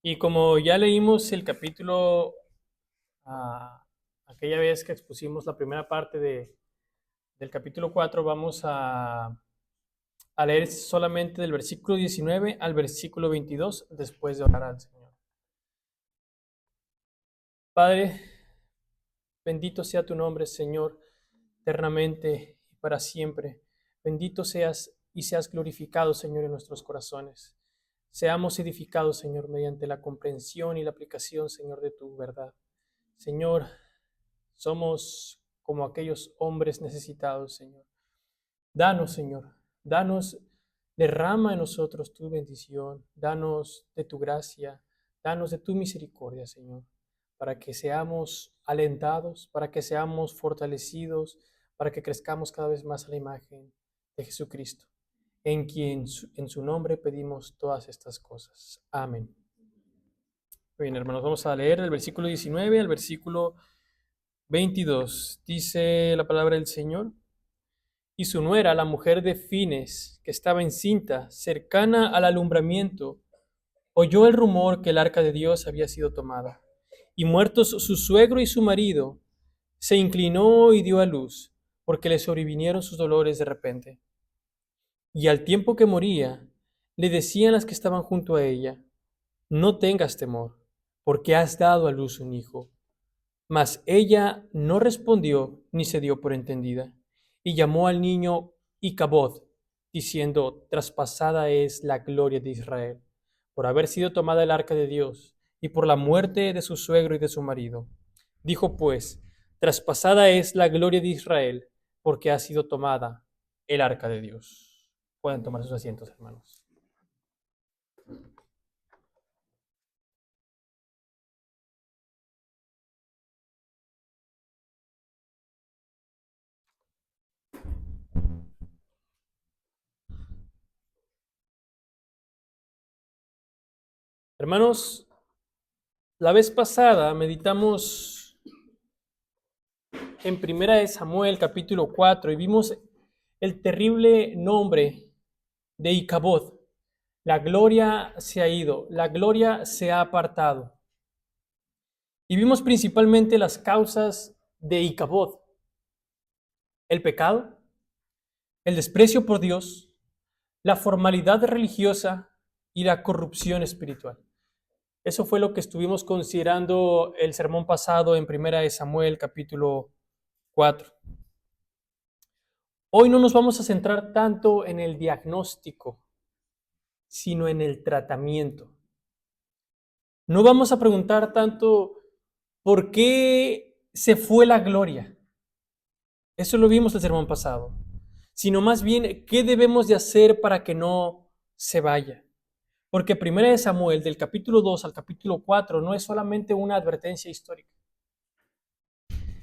Y como ya leímos el capítulo, aquella vez que expusimos la primera parte del capítulo 4, vamos a leer solamente del versículo 19 al versículo 22 después de orar al Señor. Padre, bendito sea tu nombre, Señor, eternamente y para siempre. Bendito seas y seas glorificado, Señor, en nuestros corazones. Seamos edificados, Señor, mediante la comprensión y la aplicación, Señor, de tu verdad. Señor, somos como aquellos hombres necesitados, Señor. Danos, Señor, danos, derrama en nosotros tu bendición, danos de tu gracia, danos de tu misericordia, Señor, para que seamos alentados, para que seamos fortalecidos, para que crezcamos cada vez más a la imagen de Jesucristo, en quien en su nombre pedimos todas estas cosas. Amén. Bien, hermanos, vamos a leer el versículo 19 al versículo 22. Dice la palabra del Señor: y su nuera, la mujer de Fines, que estaba encinta, cercana al alumbramiento, oyó el rumor que el arca de Dios había sido tomada. Y muertos su suegro y su marido, se inclinó y dio a luz, porque le sobrevinieron sus dolores de repente. Y al tiempo que moría, le decían las que estaban junto a ella: no tengas temor, porque has dado a luz un hijo. Mas ella no respondió ni se dio por entendida, y llamó al niño Icabod, diciendo: traspasada es la gloria de Israel, por haber sido tomada el arca de Dios, y por la muerte de su suegro y de su marido. Dijo pues: traspasada es la gloria de Israel, porque ha sido tomada el arca de Dios. Pueden tomar sus asientos, hermanos. Hermanos, la vez pasada meditamos en Primera de Samuel, capítulo 4, y vimos el terrible nombre de Icabod. La gloria se ha ido, la gloria se ha apartado. Y vimos principalmente las causas de Icabod: el pecado, el desprecio por Dios, la formalidad religiosa y la corrupción espiritual. Eso fue lo que estuvimos considerando el sermón pasado en Primera de Samuel, capítulo 4. Hoy no nos vamos a centrar tanto en el diagnóstico, sino en el tratamiento. No vamos a preguntar tanto por qué se fue la gloria. Eso lo vimos el sermón pasado. Sino más bien, ¿qué debemos de hacer para que no se vaya? Porque Primera de Samuel, del capítulo 2 al capítulo 4, no es solamente una advertencia histórica.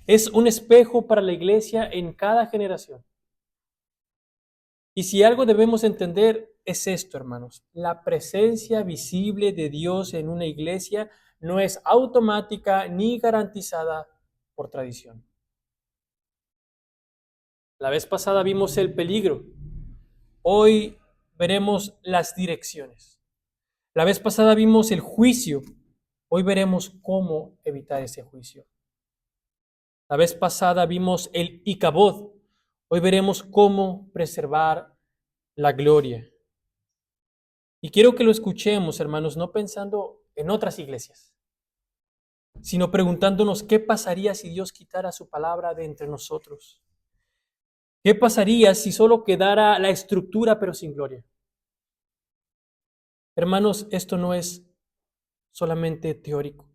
Es un espejo para la iglesia en cada generación. Y si algo debemos entender es esto, hermanos: la presencia visible de Dios en una iglesia no es automática ni garantizada por tradición. La vez pasada vimos el peligro, hoy veremos las direcciones. La vez pasada vimos el juicio, hoy veremos cómo evitar ese juicio. La vez pasada vimos el Icabod, hoy veremos cómo preservar la gloria. Y quiero que lo escuchemos, hermanos, no pensando en otras iglesias, sino preguntándonos qué pasaría si Dios quitara su palabra de entre nosotros. ¿Qué pasaría si solo quedara la estructura pero sin gloria? Hermanos, esto no es solamente teórico.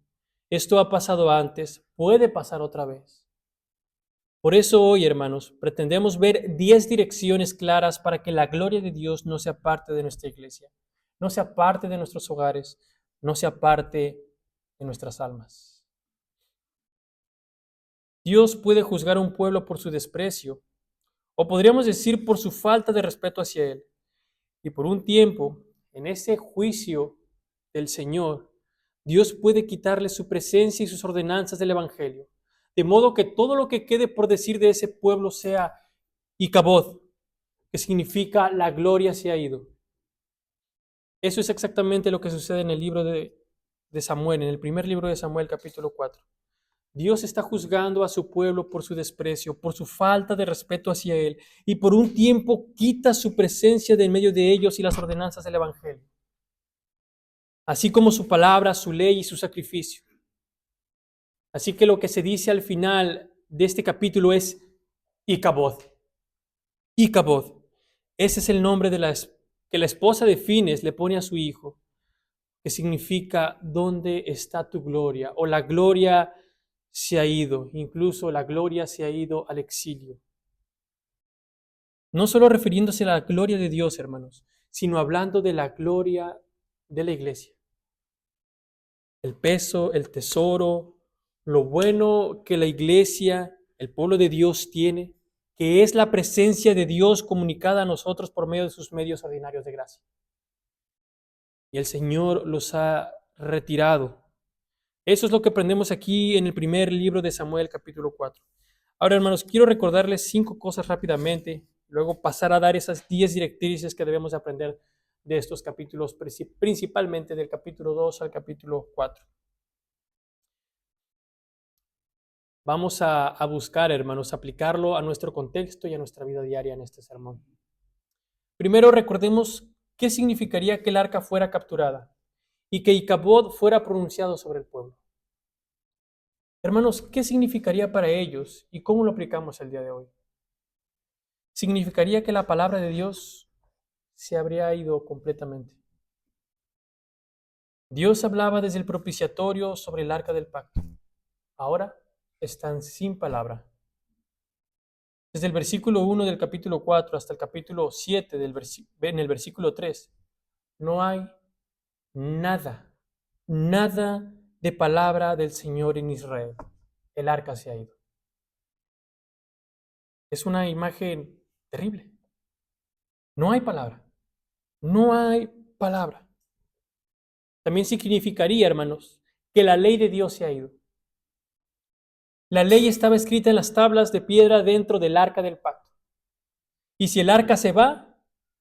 Esto ha pasado antes, puede pasar otra vez. Por eso hoy, hermanos, pretendemos ver 10 direcciones claras para que la gloria de Dios no sea parte de nuestra iglesia, no sea parte de nuestros hogares, no sea parte de nuestras almas. Dios puede juzgar a un pueblo por su desprecio, o podríamos decir por su falta de respeto hacia Él. Y por un tiempo, en ese juicio del Señor, Dios puede quitarle su presencia y sus ordenanzas del Evangelio, de modo que todo lo que quede por decir de ese pueblo sea Icabod, que significa la gloria se ha ido. Eso es exactamente lo que sucede en el libro de de Samuel, en el primer libro de Samuel, capítulo 4. Dios está juzgando a su pueblo por su desprecio, por su falta de respeto hacia Él, y por un tiempo quita su presencia de en medio de ellos y las ordenanzas del Evangelio, así como su palabra, su ley y su sacrificio. Así que lo que se dice al final de este capítulo es Icabod. Icabod. Ese es el nombre que la esposa de Fines le pone a su hijo, que significa ¿dónde está tu gloria? O la gloria se ha ido, incluso la gloria se ha ido al exilio. No solo refiriéndose a la gloria de Dios, hermanos, sino hablando de la gloria de la iglesia. El peso, el tesoro, lo bueno que la iglesia, el pueblo de Dios tiene, que es la presencia de Dios comunicada a nosotros por medio de sus medios ordinarios de gracia. Y el Señor los ha retirado. Eso es lo que aprendemos aquí en el primer libro de Samuel, capítulo 4. Ahora, hermanos, quiero recordarles 5 cosas rápidamente, luego pasar a dar esas 10 directrices que debemos aprender de estos capítulos, principalmente del capítulo 2 al capítulo 4. Vamos a buscar, hermanos, aplicarlo a nuestro contexto y a nuestra vida diaria en este sermón. Primero, recordemos qué significaría que el arca fuera capturada y que Icabod fuera pronunciado sobre el pueblo. Hermanos, ¿qué significaría para ellos y cómo lo aplicamos el día de hoy? Significaría que la palabra de Dios se habría ido completamente. Dios hablaba desde el propiciatorio sobre el arca del pacto. Ahora están sin palabra. Desde el versículo 1 del capítulo 4 hasta el capítulo 7 en el versículo 3, no hay nada de palabra del Señor en Israel. El arca se ha ido. Es una imagen terrible. No hay palabra. No hay palabra. También significaría, hermanos, que la ley de Dios se ha ido. La ley estaba escrita en las tablas de piedra dentro del arca del pacto. Y si el arca se va,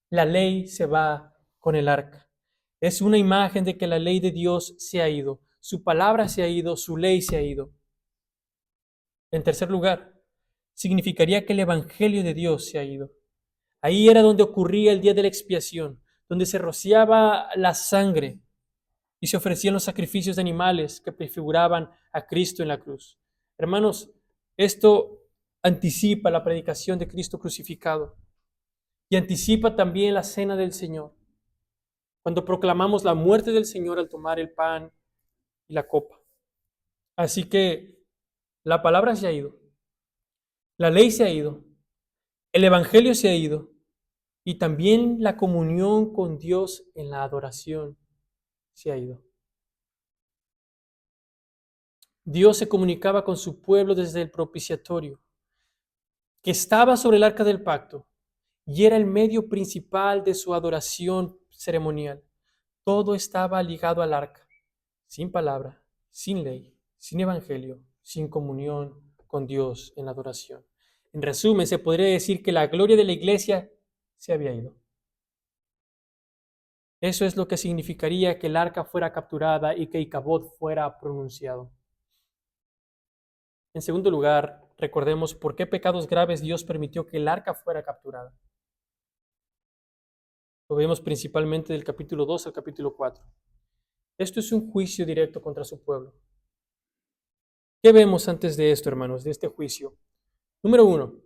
la ley se va con el arca. Es una imagen de que la ley de Dios se ha ido. Su palabra se ha ido, su ley se ha ido. En tercer lugar, significaría que el evangelio de Dios se ha ido. Ahí era donde ocurría el día de la expiación, donde se rociaba la sangre y se ofrecían los sacrificios de animales que prefiguraban a Cristo en la cruz. Hermanos, esto anticipa la predicación de Cristo crucificado y anticipa también la cena del Señor, cuando proclamamos la muerte del Señor al tomar el pan y la copa. Así que la palabra se ha ido, la ley se ha ido, el evangelio se ha ido y también la comunión con Dios en la adoración se ha ido. Dios se comunicaba con su pueblo desde el propiciatorio, que estaba sobre el arca del pacto y era el medio principal de su adoración ceremonial. Todo estaba ligado al arca, sin palabra, sin ley, sin evangelio, sin comunión con Dios en la adoración. En resumen, se podría decir que la gloria de la iglesia se había ido. Eso es lo que significaría que el arca fuera capturada y que Icabod fuera pronunciado. En segundo lugar, recordemos por qué pecados graves Dios permitió que el arca fuera capturada. Lo vemos principalmente del capítulo 2 al capítulo 4. Esto es un juicio directo contra su pueblo. ¿Qué vemos antes de esto, hermanos, de este juicio? Número 1,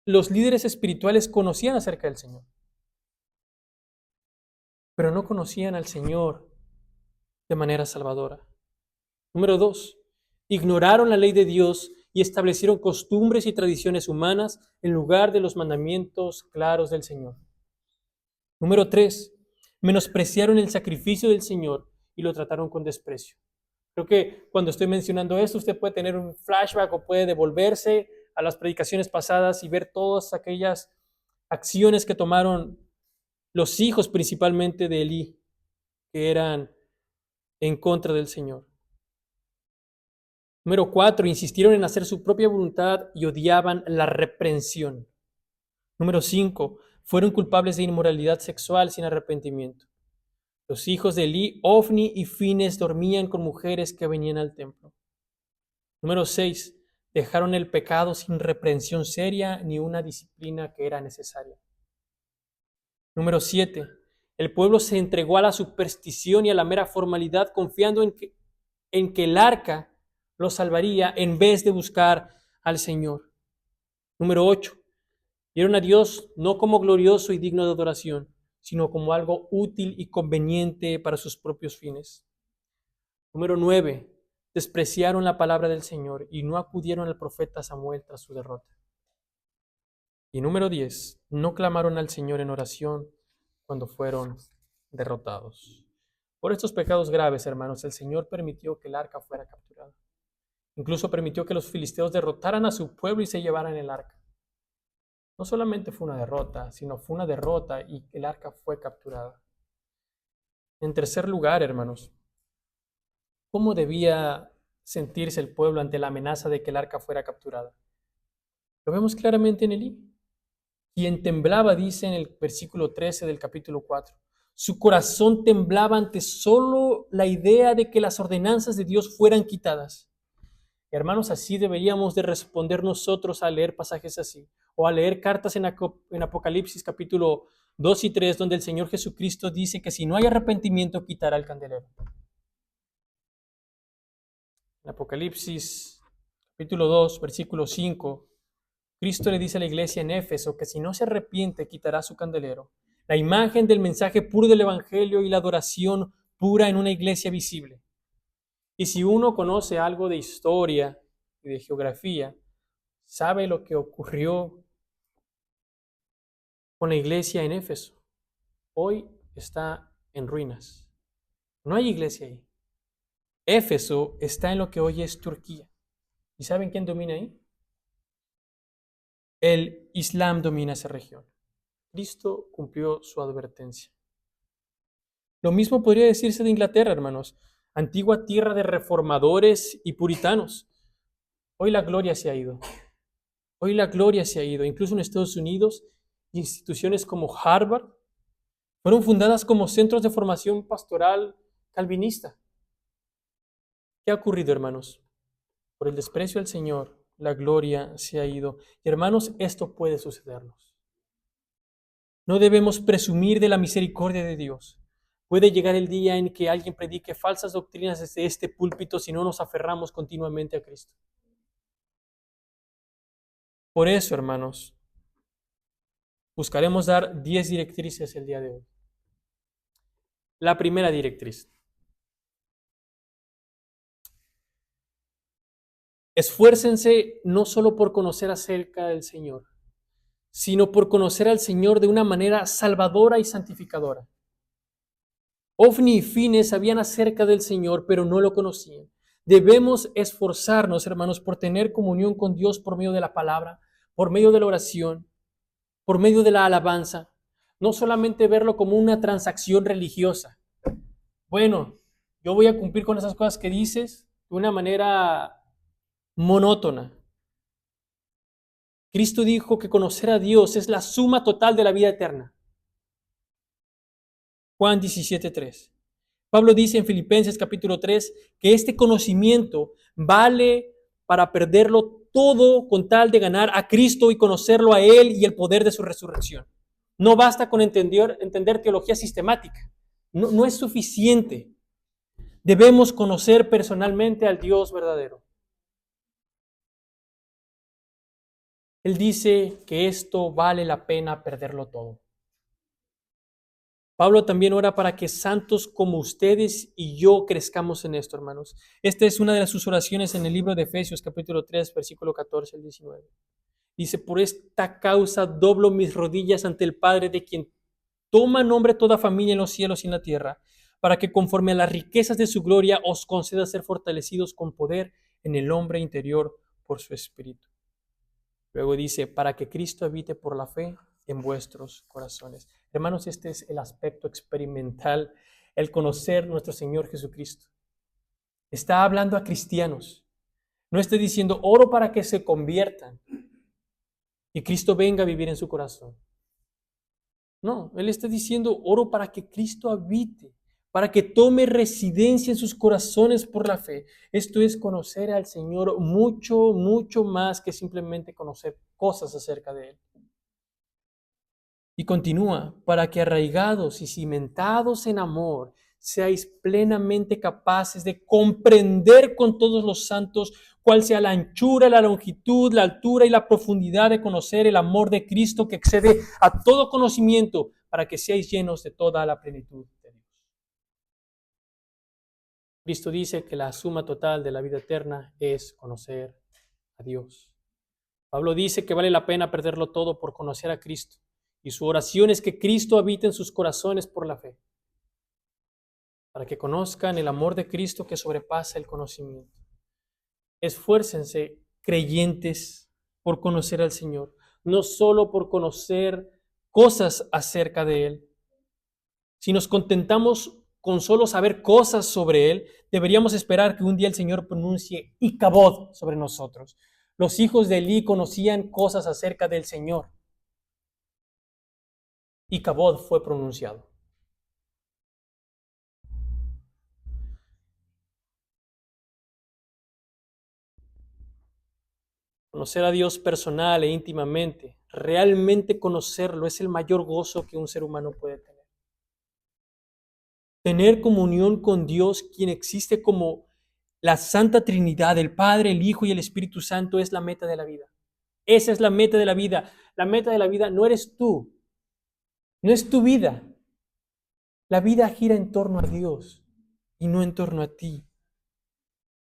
los líderes espirituales conocían acerca del Señor, pero no conocían al Señor de manera salvadora. Número 2, ignoraron la ley de Dios y establecieron costumbres y tradiciones humanas en lugar de los mandamientos claros del Señor. Número 3, menospreciaron el sacrificio del Señor y lo trataron con desprecio. Creo que cuando estoy mencionando esto, usted puede tener un flashback o puede devolverse a las predicaciones pasadas y ver todas aquellas acciones que tomaron los hijos principalmente de Elí, que eran en contra del Señor. Número 4, insistieron en hacer su propia voluntad y odiaban la reprensión. Número 5, fueron culpables de inmoralidad sexual sin arrepentimiento. Los hijos de Eli, Ofni y Fines dormían con mujeres que venían al templo. Número 6. Dejaron el pecado sin reprensión seria ni una disciplina que era necesaria. Número 7. El pueblo se entregó a la superstición y a la mera formalidad, confiando en que el arca lo salvaría en vez de buscar al Señor. Número 8. Vieron a Dios no como glorioso y digno de adoración, sino como algo útil y conveniente para sus propios fines. Número 9. Despreciaron la palabra del Señor y no acudieron al profeta Samuel tras su derrota. Y número 10. No clamaron al Señor en oración cuando fueron derrotados. Por estos pecados graves, hermanos, el Señor permitió que el arca fuera capturada. Incluso permitió que los filisteos derrotaran a su pueblo y se llevaran el arca. No solamente fue una derrota, sino fue una derrota y el arca fue capturada. En tercer lugar, hermanos, ¿cómo debía sentirse el pueblo ante la amenaza de que el arca fuera capturada? Lo vemos claramente en Elí. Quien temblaba, dice en el versículo 13 del capítulo 4. Su corazón temblaba ante solo la idea de que las ordenanzas de Dios fueran quitadas. Hermanos, así deberíamos de responder nosotros al leer pasajes así, o a leer cartas en Apocalipsis capítulo 2 y 3, donde el Señor Jesucristo dice que si no hay arrepentimiento, quitará el candelero. En Apocalipsis capítulo 2, versículo 5, Cristo le dice a la iglesia en Éfeso que si no se arrepiente, quitará su candelero, la imagen del mensaje puro del Evangelio y la adoración pura en una iglesia visible. Y si uno conoce algo de historia y de geografía, sabe lo que ocurrió con la iglesia en Éfeso. Hoy está en ruinas. No hay iglesia ahí. Éfeso está en lo que hoy es Turquía. ¿Y saben quién domina ahí? El Islam domina esa región. Cristo cumplió su advertencia. Lo mismo podría decirse de Inglaterra, hermanos, antigua tierra de reformadores y puritanos. Hoy la gloria se ha ido. Hoy la gloria se ha ido. Incluso en Estados Unidos, instituciones como Harvard fueron fundadas como centros de formación pastoral calvinista. ¿Qué ha ocurrido, hermanos? Por el desprecio al Señor, la gloria se ha ido. Y hermanos, esto puede sucedernos. No debemos presumir de la misericordia de Dios. Puede llegar el día en que alguien predique falsas doctrinas desde este púlpito si no nos aferramos continuamente a Cristo. Por eso, hermanos, buscaremos dar 10 directrices el día de hoy. La primera directriz. Esfuércense no solo por conocer acerca del Señor, sino por conocer al Señor de una manera salvadora y santificadora. Ofni y Fines sabían acerca del Señor, pero no lo conocían. Debemos esforzarnos, hermanos, por tener comunión con Dios por medio de la palabra, por medio de la oración, por medio de la alabanza. No solamente verlo como una transacción religiosa. Bueno, yo voy a cumplir con esas cosas que dices de una manera monótona. Cristo dijo que conocer a Dios es la suma total de la vida eterna. Juan 17:3. Pablo dice en Filipenses capítulo 3 que este conocimiento vale para perderlo todo con tal de ganar a Cristo y conocerlo a Él y el poder de su resurrección. No basta con entender teología sistemática. No es suficiente. Debemos conocer personalmente al Dios verdadero. Él dice que esto vale la pena perderlo todo. Pablo también ora para que santos como ustedes y yo crezcamos en esto, hermanos. Esta es una de sus oraciones en el libro de Efesios, capítulo 3, versículo 14 al 19. Dice, por esta causa doblo mis rodillas ante el Padre, de quien toma nombre toda familia en los cielos y en la tierra, para que conforme a las riquezas de su gloria os conceda ser fortalecidos con poder en el hombre interior por su Espíritu. Luego dice, para que Cristo habite por la fe en vuestros corazones. Hermanos, este es el aspecto experimental, el conocer nuestro Señor Jesucristo. Está hablando a cristianos. No está diciendo, oro para que se conviertan y Cristo venga a vivir en su corazón. No, Él está diciendo, oro para que Cristo habite, para que tome residencia en sus corazones por la fe. Esto es conocer al Señor mucho, mucho más que simplemente conocer cosas acerca de Él. Y continúa, para que arraigados y cimentados en amor, seáis plenamente capaces de comprender con todos los santos cuál sea la anchura, la longitud, la altura y la profundidad de conocer el amor de Cristo que excede a todo conocimiento, para que seáis llenos de toda la plenitud de Dios. Cristo dice que la suma total de la vida eterna es conocer a Dios. Pablo dice que vale la pena perderlo todo por conocer a Cristo. Y su oración es que Cristo habite en sus corazones por la fe, para que conozcan el amor de Cristo que sobrepasa el conocimiento. Esfuércense, creyentes, por conocer al Señor, no solo por conocer cosas acerca de Él. Si nos contentamos con solo saber cosas sobre Él, deberíamos esperar que un día el Señor pronuncie Icabod sobre nosotros. Los hijos de Elí conocían cosas acerca del Señor. Icabod fue pronunciado. Conocer a Dios personal e íntimamente, realmente conocerlo, es el mayor gozo que un ser humano puede tener. Tener comunión con Dios, quien existe como la Santa Trinidad, el Padre, el Hijo y el Espíritu Santo, es la meta de la vida. Esa es la meta de la vida. La meta de la vida no eres tú, no es tu vida. La vida gira en torno a Dios y no en torno a ti.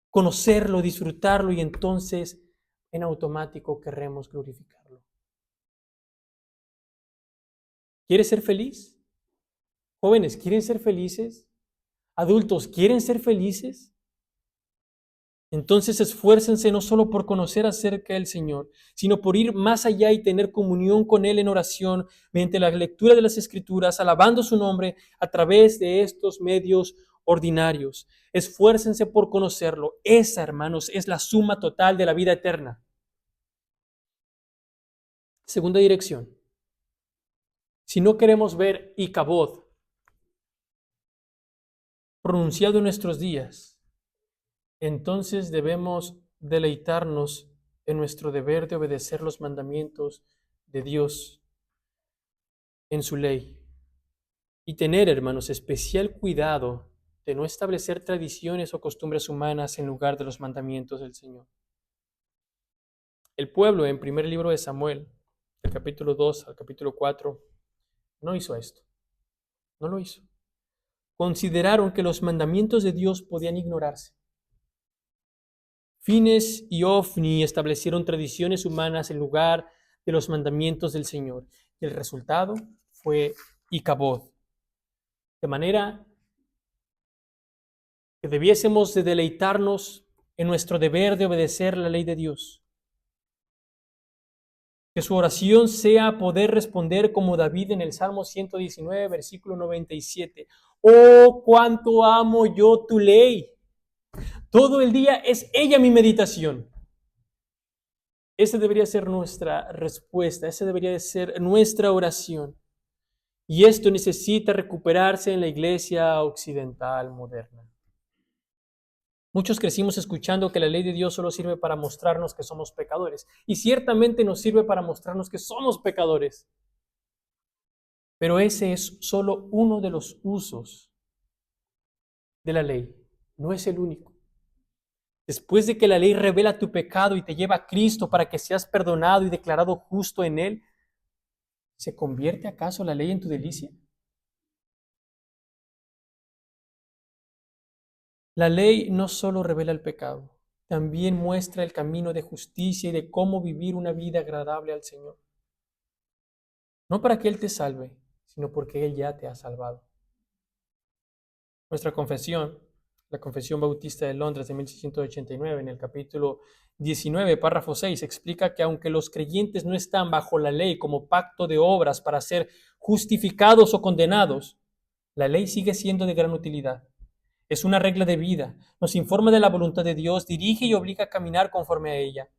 Conocerlo, disfrutarlo y entonces en automático querremos glorificarlo. ¿Quieres ser feliz? Jóvenes, ¿quieren ser felices? Adultos, ¿quieren ser felices? Entonces esfuércense no solo por conocer acerca del Señor, sino por ir más allá y tener comunión con Él en oración, mediante la lectura de las Escrituras, alabando su nombre a través de estos medios ordinarios. Esfuércense por conocerlo. Esa, hermanos, es la suma total de la vida eterna. Segunda dirección. Si no queremos ver Icabod pronunciado en nuestros días, entonces debemos deleitarnos en nuestro deber de obedecer los mandamientos de Dios en su ley y tener, hermanos, especial cuidado de no establecer tradiciones o costumbres humanas en lugar de los mandamientos del Señor. El pueblo en primer libro de Samuel, del capítulo 2 al capítulo 4, no hizo esto, no lo hizo. Consideraron que los mandamientos de Dios podían ignorarse. Fines y Ofni establecieron tradiciones humanas en lugar de los mandamientos del Señor. Y el resultado fue Icabod. De manera que debiésemos de deleitarnos en nuestro deber de obedecer la ley de Dios. Que su oración sea poder responder como David en el Salmo 119, versículo 97. Oh, cuánto amo yo tu ley. Todo el día es ella mi meditación. Esa debería ser nuestra respuesta, esa debería ser nuestra oración. Y esto necesita recuperarse en la iglesia occidental moderna. Muchos crecimos escuchando que la ley de Dios solo sirve para mostrarnos que somos pecadores. Y ciertamente nos sirve para mostrarnos que somos pecadores. Pero ese es solo uno de los usos de la ley. No es el único. Después de que la ley revela tu pecado y te lleva a Cristo para que seas perdonado y declarado justo en Él, ¿se convierte acaso la ley en tu delicia? La ley no solo revela el pecado, también muestra el camino de justicia y de cómo vivir una vida agradable al Señor. No para que Él te salve, sino porque Él ya te ha salvado. Nuestra confesión, la Confesión Bautista de Londres de 1689, en el capítulo 19, párrafo 6, explica que aunque los creyentes no están bajo la ley como pacto de obras para ser justificados o condenados, la ley sigue siendo de gran utilidad. Es una regla de vida, nos informa de la voluntad de Dios, dirige y obliga a caminar conforme a ella.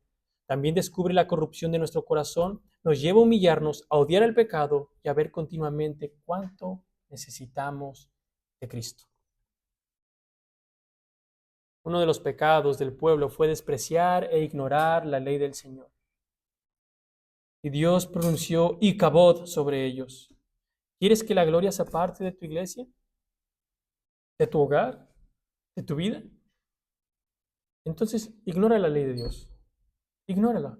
También descubre la corrupción de nuestro corazón, nos lleva a humillarnos, a odiar el pecado y a ver continuamente cuánto necesitamos de Cristo. Uno de los pecados del pueblo fue despreciar e ignorar la ley del Señor. Y Dios pronunció Icabod sobre ellos. ¿Quieres que la gloria sea parte de tu iglesia? ¿De tu hogar? ¿De tu vida? Entonces, ignora la ley de Dios. Ignórala.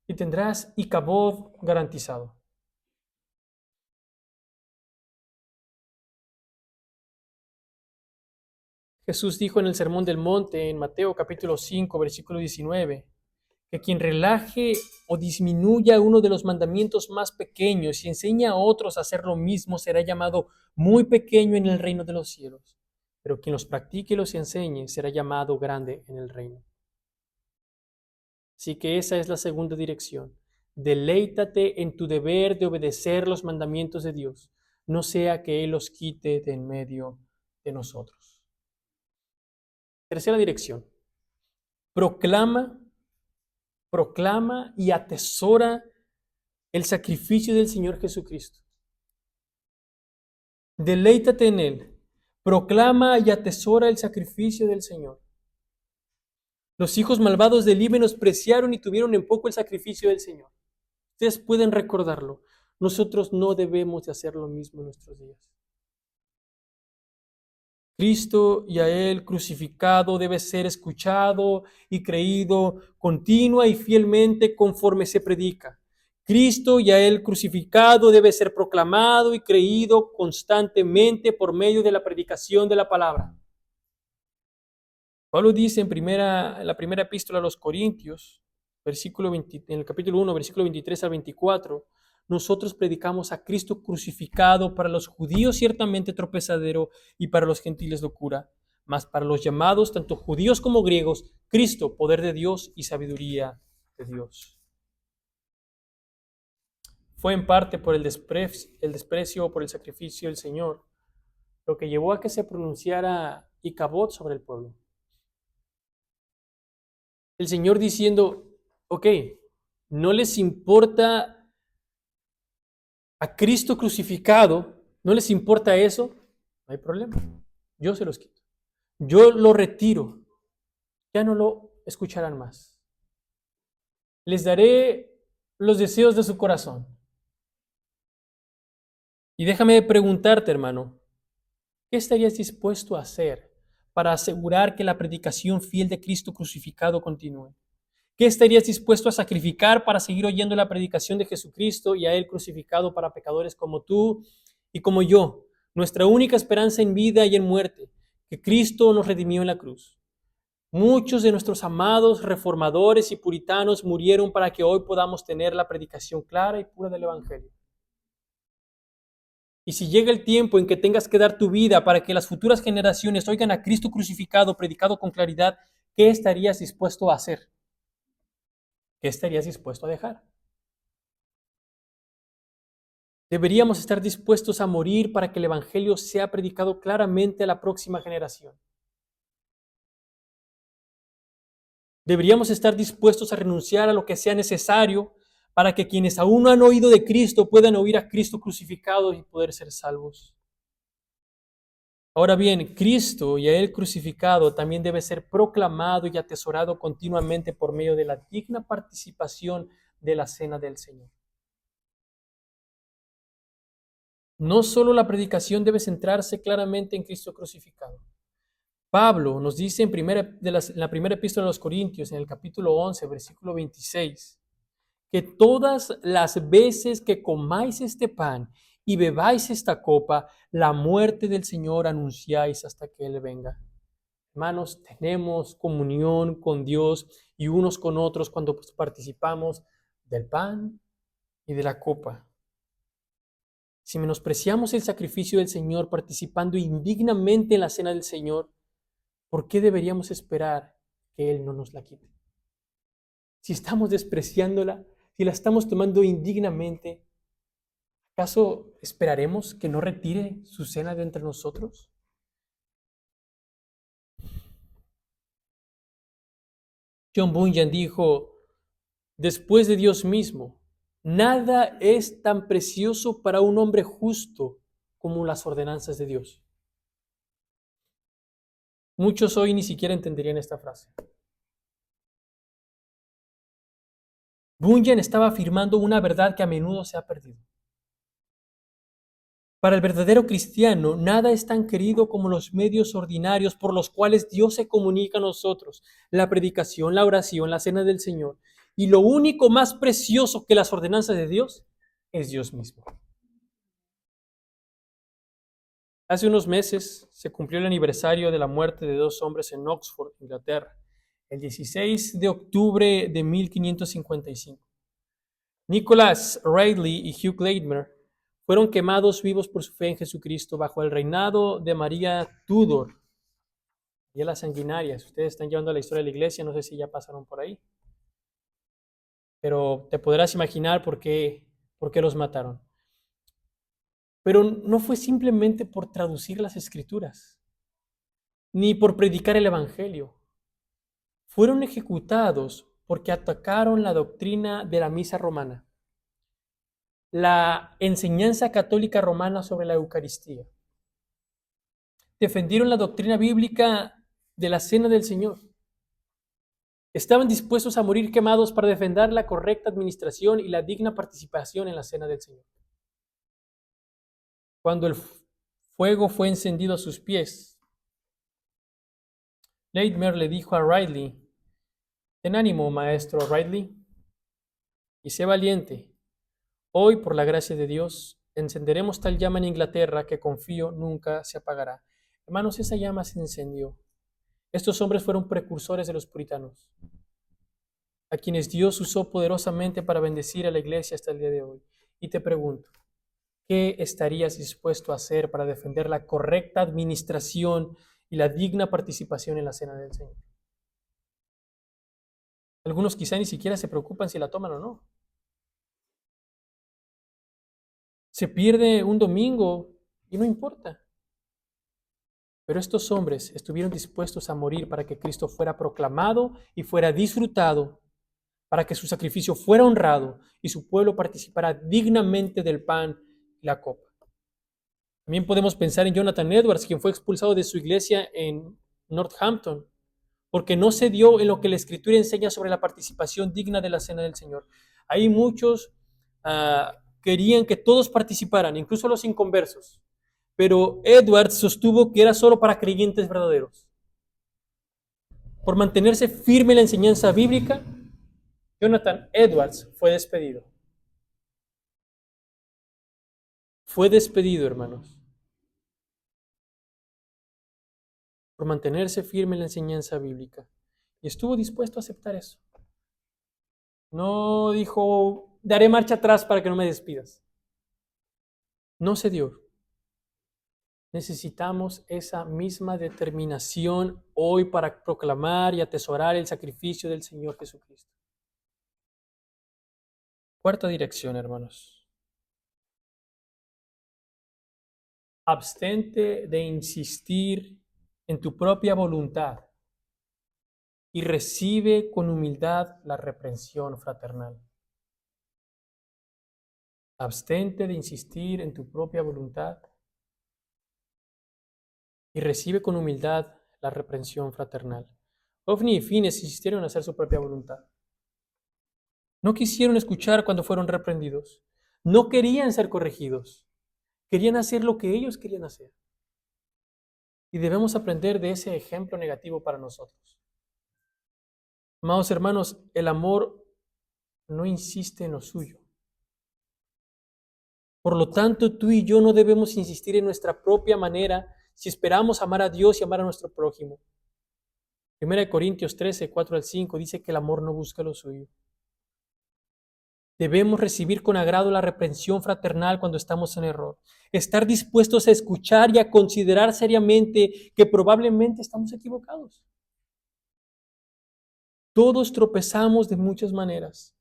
Y tendrás Icabod garantizado. Jesús dijo en el Sermón del Monte, en Mateo capítulo 5, versículo 19, que quien relaje o disminuya uno de los mandamientos más pequeños y enseña a otros a hacer lo mismo será llamado muy pequeño en el reino de los cielos. Pero quien los practique y los enseñe será llamado grande en el reino. Así que esa es la segunda dirección. Deleítate en tu deber de obedecer los mandamientos de Dios, no sea que Él los quite de en medio de nosotros. Tercera dirección. Proclama y atesora el sacrificio del Señor Jesucristo. Deleítate en Él. Proclama y atesora el sacrificio del Señor. Los hijos malvados del Li menospreciaron y tuvieron en poco el sacrificio del Señor. Ustedes pueden recordarlo. Nosotros no debemos de hacer lo mismo en nuestros días. Cristo y a Él crucificado debe ser escuchado y creído continua y fielmente conforme se predica. Cristo y a Él crucificado debe ser proclamado y creído constantemente por medio de la predicación de la palabra. Pablo dice en la primera epístola a los Corintios, en el capítulo 1, versículo 23 al 24, nosotros predicamos a Cristo crucificado, para los judíos ciertamente tropezadero y para los gentiles locura, mas para los llamados, tanto judíos como griegos, Cristo, poder de Dios y sabiduría de Dios. Fue en parte por el desprecio o por el sacrificio del Señor lo que llevó a que se pronunciara Icabod sobre el pueblo. El Señor diciendo, ok, no les importa a Cristo crucificado, no les importa eso, no hay problema. Yo se los quito. Yo lo retiro. Ya no lo escucharán más. Les daré los deseos de su corazón. Y déjame preguntarte, hermano, ¿qué estarías dispuesto a hacer para asegurar que la predicación fiel de Cristo crucificado continúe? ¿Qué estarías dispuesto a sacrificar para seguir oyendo la predicación de Jesucristo y a Él crucificado para pecadores como tú y como yo? Nuestra única esperanza en vida y en muerte, que Cristo nos redimió en la cruz. Muchos de nuestros amados reformadores y puritanos murieron para que hoy podamos tener la predicación clara y pura del Evangelio. Y si llega el tiempo en que tengas que dar tu vida para que las futuras generaciones oigan a Cristo crucificado, predicado con claridad, ¿qué estarías dispuesto a hacer? ¿Qué estarías dispuesto a dejar? Deberíamos estar dispuestos a morir para que el Evangelio sea predicado claramente a la próxima generación. Deberíamos estar dispuestos a renunciar a lo que sea necesario para que quienes aún no han oído de Cristo puedan oír a Cristo crucificado y poder ser salvos. Ahora bien, Cristo y a Él crucificado también debe ser proclamado y atesorado continuamente por medio de la digna participación de la cena del Señor. No solo la predicación debe centrarse claramente en Cristo crucificado. Pablo nos dice en la primera epístola a los Corintios, en el capítulo 11, versículo 26, que todas las veces que comáis este pan y bebáis esta copa, la muerte del Señor anunciáis hasta que Él venga. Hermanos, tenemos comunión con Dios y unos con otros cuando participamos del pan y de la copa. Si menospreciamos el sacrificio del Señor participando indignamente en la cena del Señor, ¿por qué deberíamos esperar que Él no nos la quite? Si estamos despreciándola, si la estamos tomando indignamente, ¿acaso esperaremos que no retire su cena de entre nosotros? John Bunyan dijo, después de Dios mismo, nada es tan precioso para un hombre justo como las ordenanzas de Dios. Muchos hoy ni siquiera entenderían esta frase. Bunyan estaba afirmando una verdad que a menudo se ha perdido. Para el verdadero cristiano, nada es tan querido como los medios ordinarios por los cuales Dios se comunica a nosotros, la predicación, la oración, la cena del Señor. Y lo único más precioso que las ordenanzas de Dios es Dios mismo. Hace unos meses se cumplió el aniversario de la muerte de dos hombres en Oxford, Inglaterra, el 16 de octubre de 1555. Nicholas Ridley y Hugh Gladmer fueron quemados vivos por su fe en Jesucristo bajo el reinado de María Tudor. Y las sanguinarias, ustedes están llevando la historia de la iglesia, no sé si ya pasaron por ahí, pero te podrás imaginar por qué los mataron. Pero no fue simplemente por traducir las escrituras, ni por predicar el evangelio. Fueron ejecutados porque atacaron la doctrina de la misa romana, la enseñanza católica romana sobre la Eucaristía. Defendieron la doctrina bíblica de la cena del Señor. Estaban dispuestos a morir quemados para defender la correcta administración y la digna participación en la cena del Señor. Cuando el fuego fue encendido a sus pies, Gladmer le dijo a Ridley: ten ánimo, maestro Ridley, y sé valiente. Hoy, por la gracia de Dios, encenderemos tal llama en Inglaterra que confío nunca se apagará. Hermanos, esa llama se encendió. Estos hombres fueron precursores de los puritanos, a quienes Dios usó poderosamente para bendecir a la iglesia hasta el día de hoy. Y te pregunto, ¿qué estarías dispuesto a hacer para defender la correcta administración y la digna participación en la cena del Señor? Algunos quizá ni siquiera se preocupan si la toman o no. Se pierde un domingo y no importa. Pero estos hombres estuvieron dispuestos a morir para que Cristo fuera proclamado y fuera disfrutado, para que su sacrificio fuera honrado y su pueblo participara dignamente del pan y la copa. También podemos pensar en Jonathan Edwards, quien fue expulsado de su iglesia en Northampton, porque no se dio en lo que la Escritura enseña sobre la participación digna de la cena del Señor. Ahí muchos querían que todos participaran, incluso los inconversos, pero Edwards sostuvo que era solo para creyentes verdaderos. Por mantenerse firme en la enseñanza bíblica, Jonathan Edwards fue despedido. Fue despedido, hermanos, por mantenerse firme en la enseñanza bíblica. Y estuvo dispuesto a aceptar eso. No dijo, daré marcha atrás para que no me despidas. No se dio. Necesitamos esa misma determinación hoy para proclamar y atesorar el sacrificio del Señor Jesucristo. Cuarta dirección, hermanos. Abstente de insistir en tu propia voluntad y recibe con humildad la reprensión fraternal. Abstente de insistir en tu propia voluntad y recibe con humildad la reprensión fraternal. Ofni y Fines insistieron en hacer su propia voluntad. No quisieron escuchar cuando fueron reprendidos. No querían ser corregidos. Querían hacer lo que ellos querían hacer. Y debemos aprender de ese ejemplo negativo para nosotros. Amados hermanos, el amor no insiste en lo suyo. Por lo tanto, tú y yo no debemos insistir en nuestra propia manera si esperamos amar a Dios y amar a nuestro prójimo. 1 Corintios 13, 4 al 5 dice que el amor no busca lo suyo. Debemos recibir con agrado la reprensión fraternal cuando estamos en error. Estar dispuestos a escuchar y a considerar seriamente que probablemente estamos equivocados. Todos tropezamos de muchas maneras.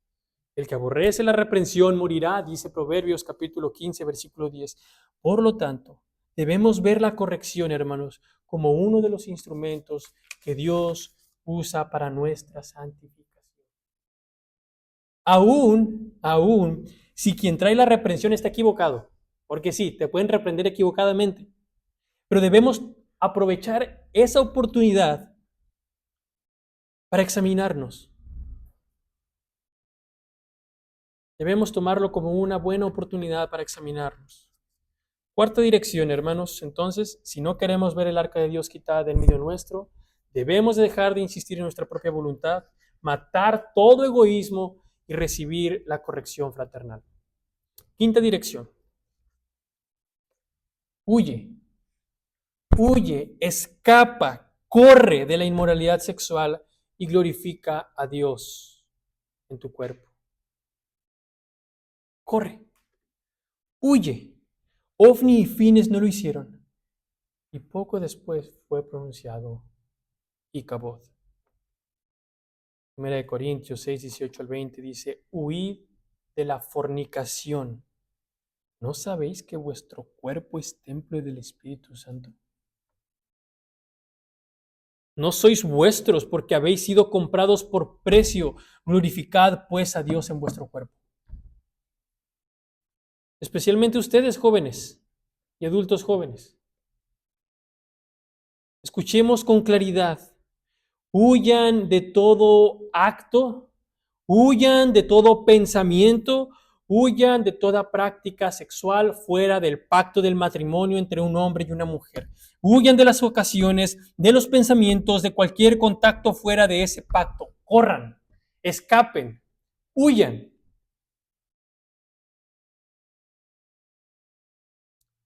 El que aborrece la reprensión morirá, dice Proverbios capítulo 15, versículo 10. Por lo tanto, debemos ver la corrección, hermanos, como uno de los instrumentos que Dios usa para nuestra santificación. Aún, si quien trae la reprensión está equivocado, porque sí, te pueden reprender equivocadamente, pero debemos aprovechar esa oportunidad para examinarnos. Debemos tomarlo como una buena oportunidad para examinarnos. Cuarta dirección, hermanos. Entonces, si no queremos ver el arca de Dios quitada del medio nuestro, debemos dejar de insistir en nuestra propia voluntad, matar todo egoísmo y recibir la corrección fraternal. Quinta dirección. Huye, huye, escapa, corre de la inmoralidad sexual y glorifica a Dios en tu cuerpo. Corre, huye. Ofni y Fines no lo hicieron. Y poco después fue pronunciado Icabod. 1 Corintios 6, 18 al 20 dice, huid de la fornicación. ¿No sabéis que vuestro cuerpo es templo del Espíritu Santo? No sois vuestros porque habéis sido comprados por precio. Glorificad pues a Dios en vuestro cuerpo. Especialmente ustedes jóvenes y adultos jóvenes. Escuchemos con claridad. Huyan de todo acto, huyan de todo pensamiento, huyan de toda práctica sexual fuera del pacto del matrimonio entre un hombre y una mujer. Huyan de las ocasiones, de los pensamientos, de cualquier contacto fuera de ese pacto. Corran, escapen, huyan.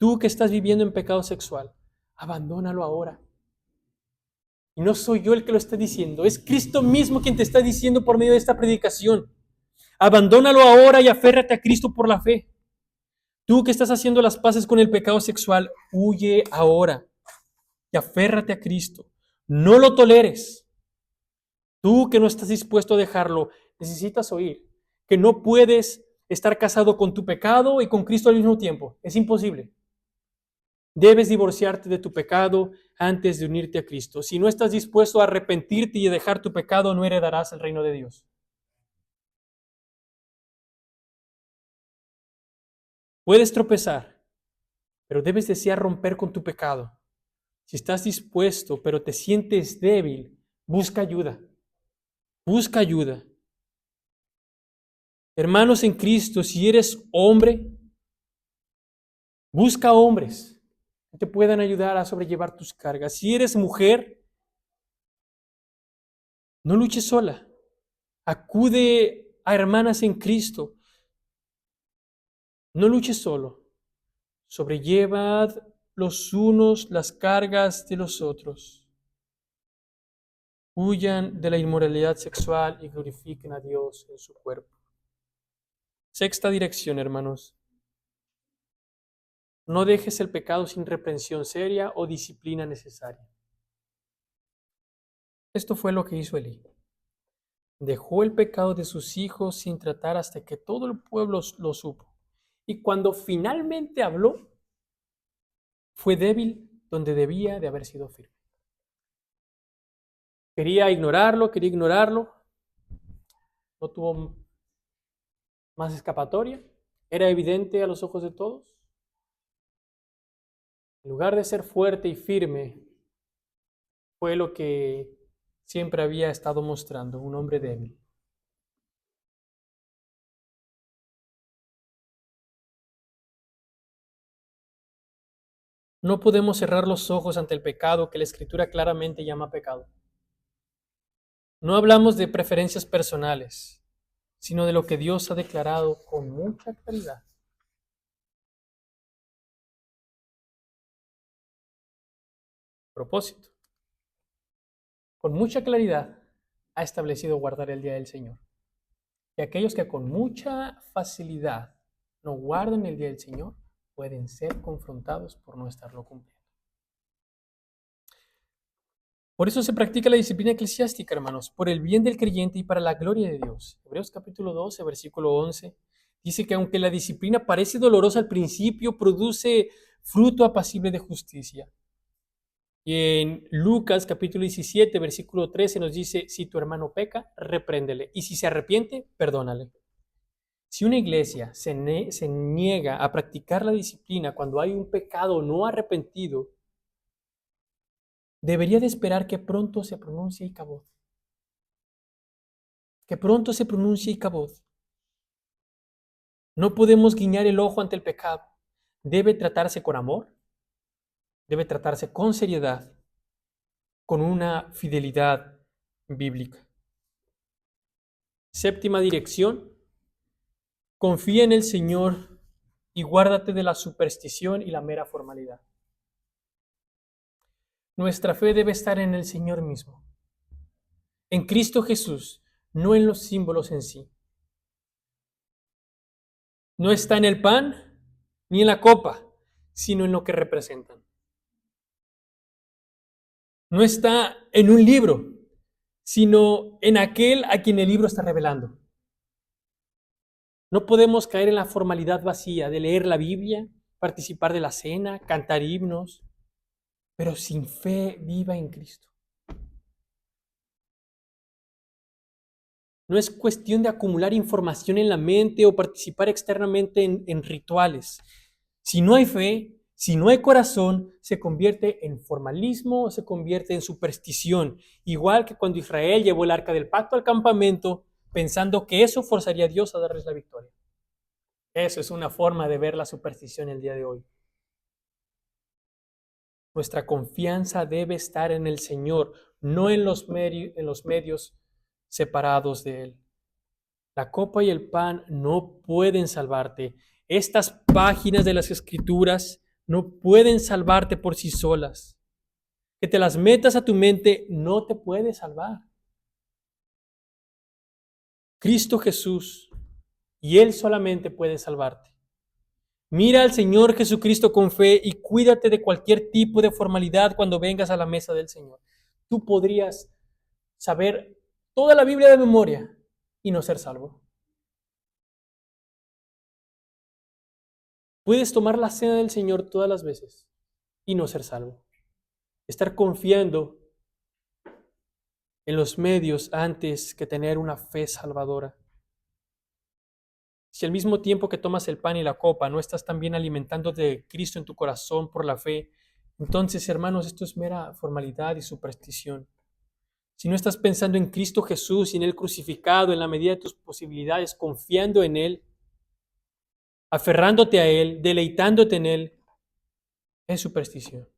Tú que estás viviendo en pecado sexual, abandónalo ahora. Y no soy yo el que lo está diciendo, es Cristo mismo quien te está diciendo por medio de esta predicación. Abandónalo ahora y aférrate a Cristo por la fe. Tú que estás haciendo las paces con el pecado sexual, huye ahora y aférrate a Cristo. No lo toleres. Tú que no estás dispuesto a dejarlo, necesitas oír que no puedes estar casado con tu pecado y con Cristo al mismo tiempo. Es imposible. Debes divorciarte de tu pecado antes de unirte a Cristo. Si no estás dispuesto a arrepentirte y a dejar tu pecado, no heredarás el reino de Dios. Puedes tropezar, pero debes desear romper con tu pecado. Si estás dispuesto, pero te sientes débil, busca ayuda. Busca ayuda. Hermanos en Cristo, si eres hombre, busca hombres que te puedan ayudar a sobrellevar tus cargas. Si eres mujer, no luches sola. Acude a hermanas en Cristo. No luches solo. Sobrellevad los unos las cargas de los otros. Huyan de la inmoralidad sexual y glorifiquen a Dios en su cuerpo. Sexta dirección, hermanos. No dejes el pecado sin reprensión seria o disciplina necesaria. Esto fue lo que hizo Elí. Dejó el pecado de sus hijos sin tratar hasta que todo el pueblo lo supo. Y cuando finalmente habló, fue débil donde debía de haber sido firme. Quería ignorarlo. No tuvo más escapatoria. Era evidente a los ojos de todos. En lugar de ser fuerte y firme, fue lo que siempre había estado mostrando, un hombre débil. No podemos cerrar los ojos ante el pecado que la Escritura claramente llama pecado. No hablamos de preferencias personales, sino de lo que Dios ha declarado con mucha claridad. Propósito. Con mucha claridad ha establecido guardar el día del Señor. Y aquellos que con mucha facilidad no guardan el día del Señor pueden ser confrontados por no estarlo cumpliendo. Por eso se practica la disciplina eclesiástica, hermanos, por el bien del creyente y para la gloria de Dios. Hebreos capítulo 12, versículo 11, dice que aunque la disciplina parece dolorosa al principio, produce fruto apacible de justicia. Y en Lucas capítulo 17, versículo 13 nos dice, si tu hermano peca, repréndele, y si se arrepiente, perdónale. Si una iglesia se niega a practicar la disciplina cuando hay un pecado no arrepentido, debería de esperar que pronto se pronuncie Icabod. Que pronto se pronuncie Icabod. No podemos guiñar el ojo ante el pecado. Debe tratarse con amor, debe tratarse con seriedad, con una fidelidad bíblica. Séptima dirección, confía en el Señor y guárdate de la superstición y la mera formalidad. Nuestra fe debe estar en el Señor mismo, en Cristo Jesús, no en los símbolos en sí. No está en el pan ni en la copa, sino en lo que representan. No está en un libro, sino en aquel a quien el libro está revelando. No podemos caer en la formalidad vacía de leer la Biblia, participar de la cena, cantar himnos, pero sin fe viva en Cristo. No es cuestión de acumular información en la mente o participar externamente en rituales. Si no hay fe, si no hay corazón, se convierte en formalismo o se convierte en superstición. Igual que cuando Israel llevó el arca del pacto al campamento, pensando que eso forzaría a Dios a darles la victoria. Eso es una forma de ver la superstición el día de hoy. Nuestra confianza debe estar en el Señor, no en los medios separados de Él. La copa y el pan no pueden salvarte. Estas páginas de las Escrituras no pueden salvarte por sí solas. Que te las metas a tu mente no te puede salvar. Cristo Jesús y Él solamente puede salvarte. Mira al Señor Jesucristo con fe y cuídate de cualquier tipo de formalidad cuando vengas a la mesa del Señor. Tú podrías saber toda la Biblia de memoria y no ser salvo. Puedes tomar la cena del Señor todas las veces y no ser salvo. Estar confiando en los medios antes que tener una fe salvadora. Si al mismo tiempo que tomas el pan y la copa no estás también alimentándote de Cristo en tu corazón por la fe, entonces, hermanos, esto es mera formalidad y superstición. Si no estás pensando en Cristo Jesús y en Él crucificado en la medida de tus posibilidades, confiando en Él, aferrándote a Él, deleitándote en Él, es superstición.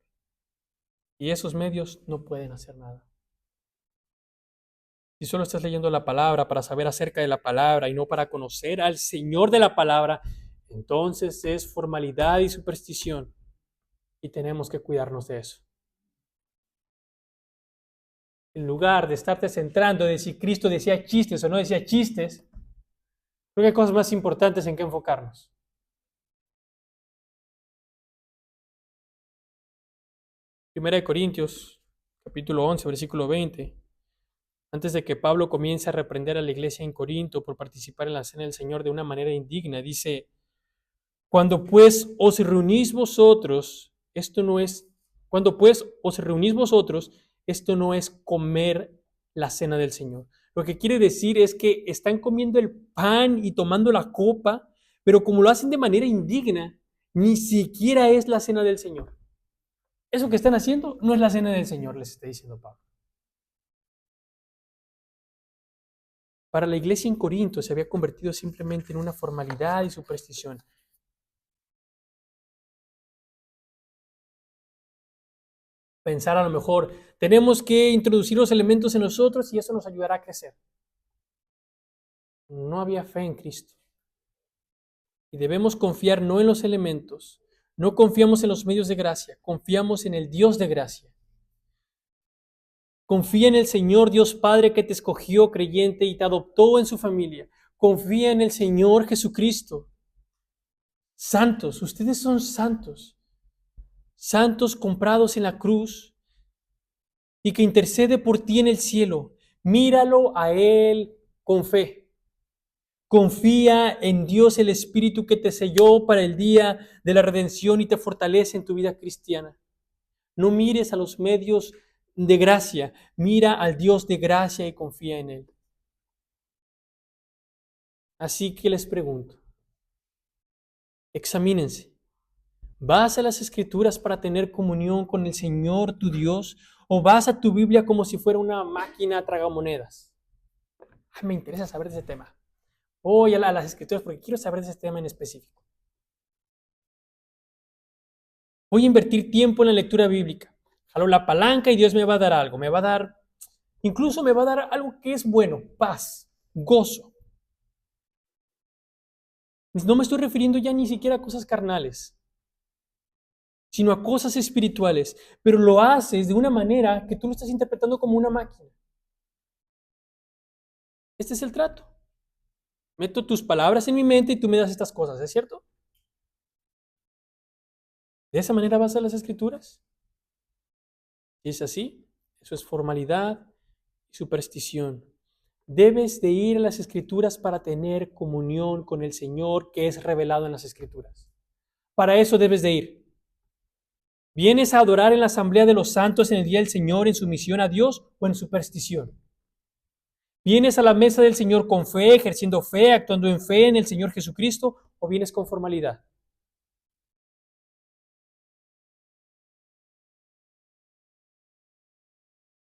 Y esos medios no pueden hacer nada. Si solo estás leyendo la palabra para saber acerca de la palabra y no para conocer al Señor de la palabra, entonces es formalidad y superstición. Y tenemos que cuidarnos de eso. En lugar de estarte centrando de si Cristo decía chistes o no decía chistes, creo que hay cosas más importantes en que enfocarnos. Primera de Corintios, capítulo 11, versículo 20. Antes de que Pablo comience a reprender a la iglesia en Corinto por participar en la cena del Señor de una manera indigna, dice: Cuando pues os reunís vosotros, esto no es comer la cena del Señor. Lo que quiere decir es que están comiendo el pan y tomando la copa, pero como lo hacen de manera indigna, ni siquiera es la cena del Señor. Eso que están haciendo no es la cena del Señor, les está diciendo Pablo. Para la iglesia en Corinto se había convertido simplemente en una formalidad y superstición. Pensar a lo mejor, tenemos que introducir los elementos en nosotros y eso nos ayudará a crecer. No había fe en Cristo. Y debemos confiar no en los elementos, no confiamos en los medios de gracia, confiamos en el Dios de gracia. Confía en el Señor Dios Padre que te escogió creyente y te adoptó en su familia. Confía en el Señor Jesucristo. Santos, ustedes son santos. Santos comprados en la cruz y que intercede por ti en el cielo. Míralo a Él con fe. Confía en Dios el Espíritu que te selló para el día de la redención y te fortalece en tu vida cristiana. No mires a los medios de gracia, mira al Dios de gracia y confía en Él. Así que les pregunto, examínense. ¿Vas a las Escrituras para tener comunión con el Señor tu Dios ¿O vas a tu Biblia como si fuera una máquina tragamonedas? Me interesa saber de ese tema. Voy a las escrituras porque quiero saber de ese tema en específico. Voy a invertir tiempo en la lectura bíblica. Jalo la palanca y Dios me va a dar algo. Incluso me va a dar algo que es bueno, paz, gozo. No me estoy refiriendo ya ni siquiera a cosas carnales, sino a cosas espirituales. Pero lo haces de una manera que tú lo estás interpretando como una máquina. Este es el trato. Meto tus palabras en mi mente y tú me das estas cosas, ¿es cierto? ¿De esa manera vas a las escrituras? Si es así, eso es formalidad y superstición. Debes de ir a las escrituras para tener comunión con el Señor que es revelado en las escrituras. Para eso debes de ir. ¿Vienes a adorar en la asamblea de los santos en el día del Señor en sumisión a Dios o en superstición? ¿Vienes a la mesa del Señor con fe, ejerciendo fe, actuando en fe en el Señor Jesucristo o vienes con formalidad?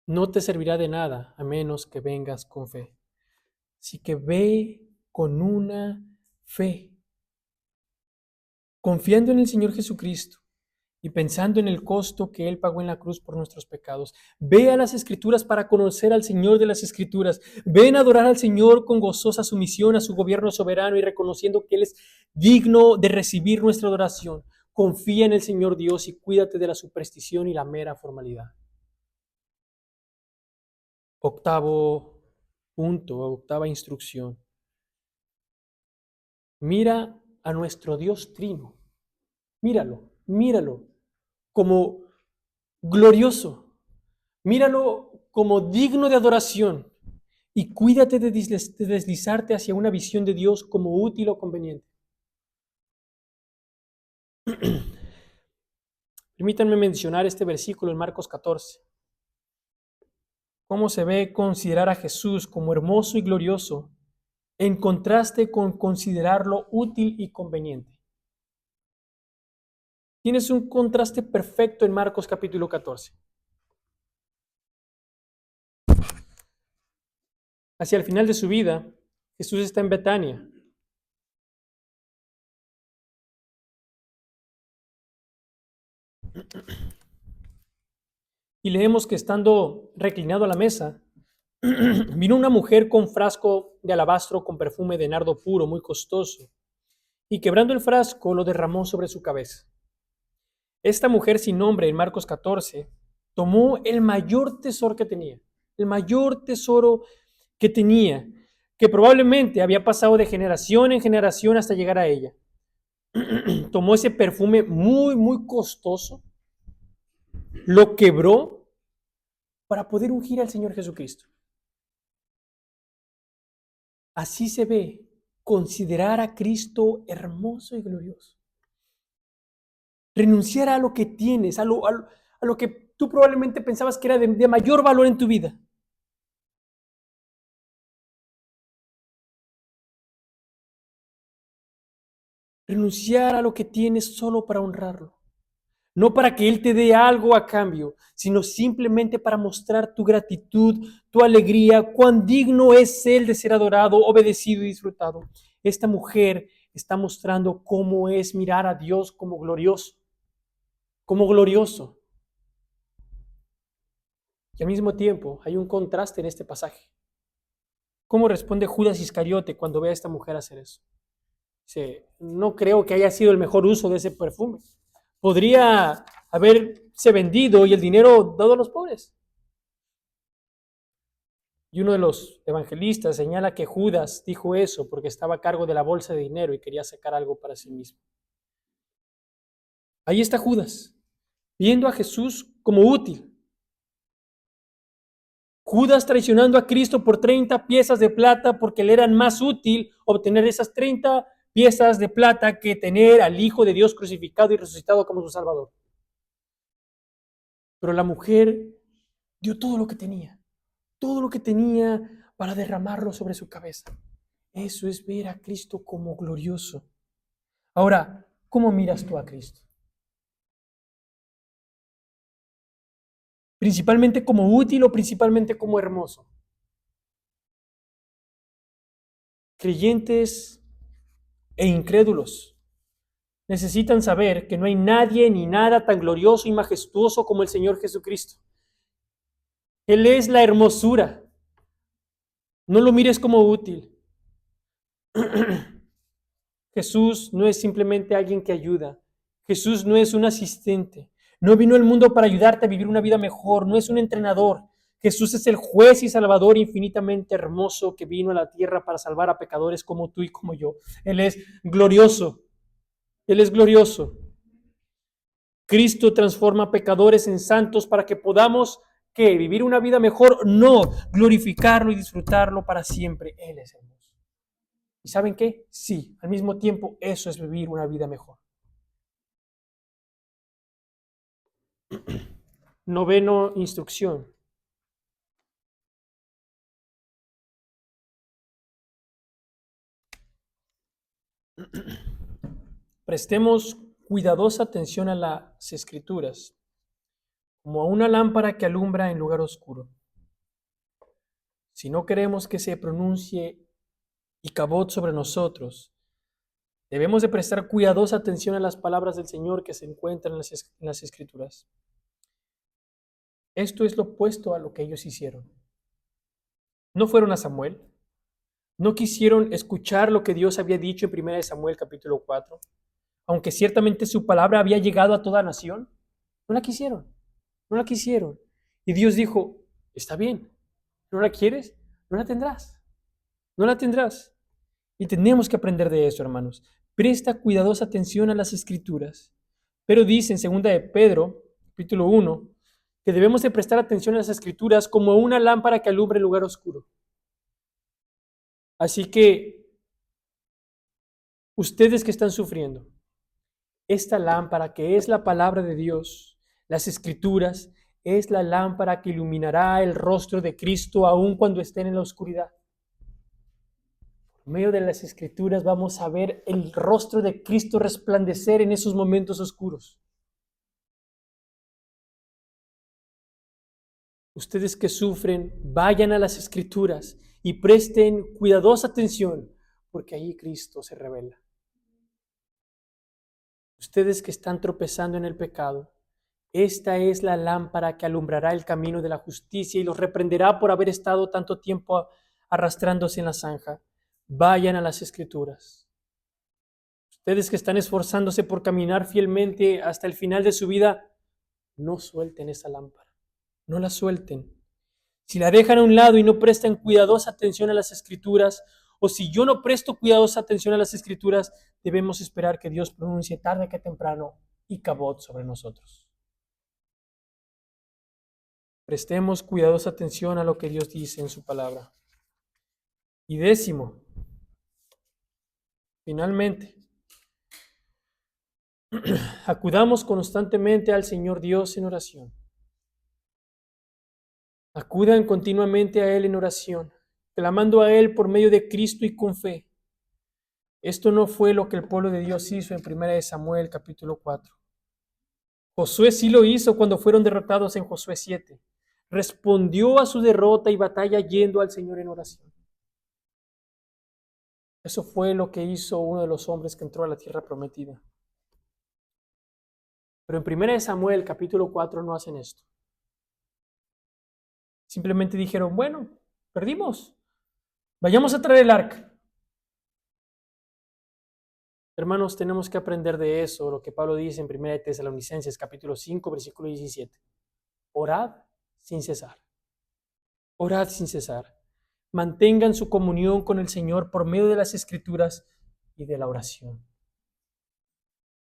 No te servirá de nada a menos que vengas con fe. Así que ve con una fe, confiando en el Señor Jesucristo y pensando en el costo que Él pagó en la cruz por nuestros pecados. Ve a las Escrituras para conocer al Señor de las Escrituras. Ven a adorar al Señor con gozosa sumisión a su gobierno soberano y reconociendo que Él es digno de recibir nuestra adoración. Confía en el Señor Dios y cuídate de la superstición y la mera formalidad. Octavo punto, octava instrucción. Mira a nuestro Dios trino. Míralo como glorioso. Míralo como digno de adoración. Y cuídate de deslizarte hacia una visión de Dios como útil o conveniente. Permítanme mencionar este versículo en Marcos 14. Cómo se ve considerar a Jesús como hermoso y glorioso en contraste con considerarlo útil y conveniente. Tienes un contraste perfecto en Marcos capítulo 14. Hacia el final de su vida, Jesús está en Betania. Y leemos que estando reclinado a la mesa, vino una mujer con frasco de alabastro con perfume de nardo puro, muy costoso, y quebrando el frasco lo derramó sobre su cabeza. Esta mujer sin nombre en Marcos 14 tomó el mayor tesoro que tenía, el mayor tesoro que tenía, que probablemente había pasado de generación en generación hasta llegar a ella. Tomó ese perfume muy, muy costoso, lo quebró para poder ungir al Señor Jesucristo. Así se ve considerar a Cristo hermoso y glorioso. Renunciar a lo que tienes, a lo que tú probablemente pensabas que era de mayor valor en tu vida. Renunciar a lo que tienes solo para honrarlo. No para que Él te dé algo a cambio, sino simplemente para mostrar tu gratitud, tu alegría, cuán digno es Él de ser adorado, obedecido y disfrutado. Esta mujer está mostrando cómo es mirar a Dios como glorioso, como glorioso. Y al mismo tiempo hay un contraste en este pasaje. ¿Cómo responde Judas Iscariote cuando ve a esta mujer hacer eso? Dice, no creo que haya sido el mejor uso de ese perfume. Podría haberse vendido y el dinero dado a los pobres. Y uno de los evangelistas señala que Judas dijo eso porque estaba a cargo de la bolsa de dinero y quería sacar algo para sí mismo. Ahí está Judas, viendo a Jesús como útil. Judas traicionando a Cristo por 30 piezas de plata porque le eran más útil obtener esas 30 piezas de plata que tener al Hijo de Dios crucificado y resucitado como su Salvador. Pero la mujer dio todo lo que tenía para derramarlo sobre su cabeza. Eso es ver a Cristo como glorioso. Ahora, ¿cómo miras tú a Cristo? principalmente como útil o principalmente como hermoso. Creyentes e incrédulos necesitan saber que no hay nadie ni nada tan glorioso y majestuoso como el Señor Jesucristo. Él es la hermosura. No lo mires como útil. Jesús no es simplemente alguien que ayuda. Jesús no es un asistente. No vino al mundo para ayudarte a vivir una vida mejor. No es un entrenador. Jesús es el juez y salvador infinitamente hermoso que vino a la tierra para salvar a pecadores como tú y como yo. Él es glorioso. Él es glorioso. Cristo transforma pecadores en santos para que podamos, ¿qué? Vivir una vida mejor. No, glorificarlo y disfrutarlo para siempre. Él es hermoso. ¿Y saben qué? Sí, al mismo tiempo eso es vivir una vida mejor. Noveno, instrucción. Prestemos cuidadosa atención a las Escrituras, como a una lámpara que alumbra en lugar oscuro. Si no queremos que se pronuncie Icabod sobre nosotros, debemos de prestar cuidadosa atención a las palabras del Señor que se encuentran en las Escrituras. Esto es lo opuesto a lo que ellos hicieron. No fueron a Samuel, no quisieron escuchar lo que Dios había dicho en 1 Samuel capítulo 4, aunque ciertamente su palabra había llegado a toda nación. No la quisieron, no la quisieron. Y Dios dijo, está bien, ¿no la quieres? No la tendrás, no la tendrás. Y tenemos que aprender de eso, hermanos. Presta cuidadosa atención a las Escrituras. Pero dice en 2 de Pedro, capítulo 1, que debemos de prestar atención a las Escrituras como una lámpara que alumbra el lugar oscuro. Así que, ustedes que están sufriendo, esta lámpara que es la palabra de Dios, las Escrituras, es la lámpara que iluminará el rostro de Cristo aun cuando estén en la oscuridad. Por medio de las Escrituras vamos a ver el rostro de Cristo resplandecer en esos momentos oscuros. Ustedes que sufren, vayan a las Escrituras y presten cuidadosa atención, porque ahí Cristo se revela. Ustedes que están tropezando en el pecado, esta es la lámpara que alumbrará el camino de la justicia y los reprenderá por haber estado tanto tiempo arrastrándose en la zanja. Vayan a las Escrituras. Ustedes que están esforzándose por caminar fielmente hasta el final de su vida, no suelten esa lámpara, no la suelten. Si la dejan a un lado y no prestan cuidadosa atención a las Escrituras, o si yo no presto cuidadosa atención a las Escrituras, debemos esperar que Dios pronuncie tarde que temprano Icabod sobre nosotros. Prestemos cuidadosa atención a lo que Dios dice en su palabra. Y décimo, finalmente, acudamos constantemente al Señor Dios en oración. Acudan continuamente a Él en oración, clamando a Él por medio de Cristo y con fe. Esto no fue lo que el pueblo de Dios hizo en 1 Samuel capítulo 4. Josué sí lo hizo cuando fueron derrotados en Josué 7. Respondió a su derrota y batalla yendo al Señor en oración. Eso fue lo que hizo uno de los hombres que entró a la tierra prometida. Pero en 1 Samuel capítulo 4 no hacen esto. Simplemente dijeron, bueno, perdimos, vayamos a traer el arca. Hermanos, tenemos que aprender de eso, lo que Pablo dice en 1 Tesalonicenses capítulo 5, versículo 17. Orad sin cesar. Orad sin cesar. Mantengan su comunión con el Señor por medio de las Escrituras y de la oración.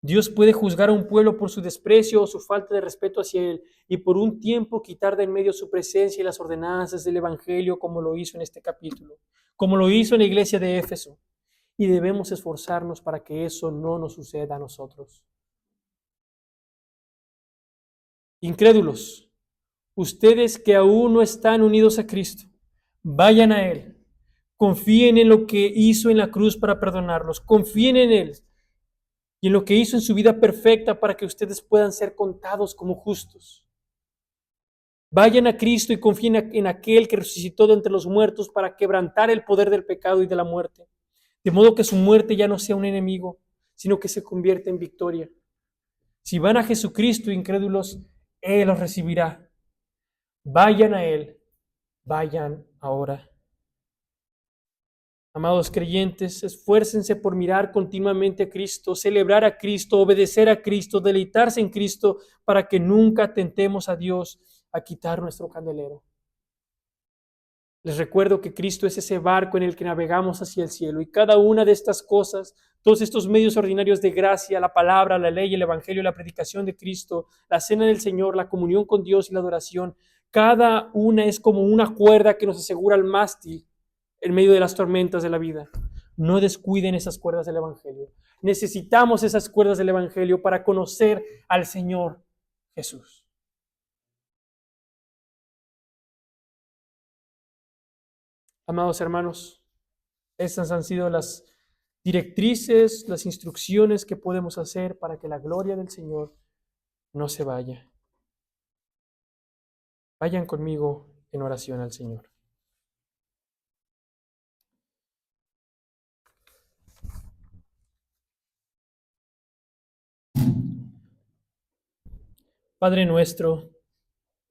Dios puede juzgar a un pueblo por su desprecio o su falta de respeto hacia Él y por un tiempo quitar de en medio su presencia y las ordenanzas del Evangelio como lo hizo en este capítulo, como lo hizo en la iglesia de Éfeso. Y debemos esforzarnos para que eso no nos suceda a nosotros. Incrédulos, ustedes que aún no están unidos a Cristo, vayan a Él. Confíen en lo que hizo en la cruz para perdonarlos. Confíen en Él y en lo que hizo en su vida perfecta para que ustedes puedan ser contados como justos. Vayan a Cristo y confíen en aquel que resucitó de entre los muertos para quebrantar el poder del pecado y de la muerte, de modo que su muerte ya no sea un enemigo, sino que se convierta en victoria. Si van a Jesucristo incrédulos, Él los recibirá. Vayan a Él, vayan ahora. Amados creyentes, esfuércense por mirar continuamente a Cristo, celebrar a Cristo, obedecer a Cristo, deleitarse en Cristo, para que nunca tentemos a Dios a quitar nuestro candelero. Les recuerdo que Cristo es ese barco en el que navegamos hacia el cielo, y cada una de estas cosas, todos estos medios ordinarios de gracia, la palabra, la ley, el evangelio, la predicación de Cristo, la cena del Señor, la comunión con Dios y la adoración, cada una es como una cuerda que nos asegura el mástil en medio de las tormentas de la vida. No descuiden esas cuerdas del evangelio. Necesitamos esas cuerdas del evangelio para conocer al Señor Jesús. Amados hermanos, estas han sido las directrices, las instrucciones que podemos hacer para que la gloria del Señor no se vaya. Vayan conmigo en oración al Señor. Padre nuestro,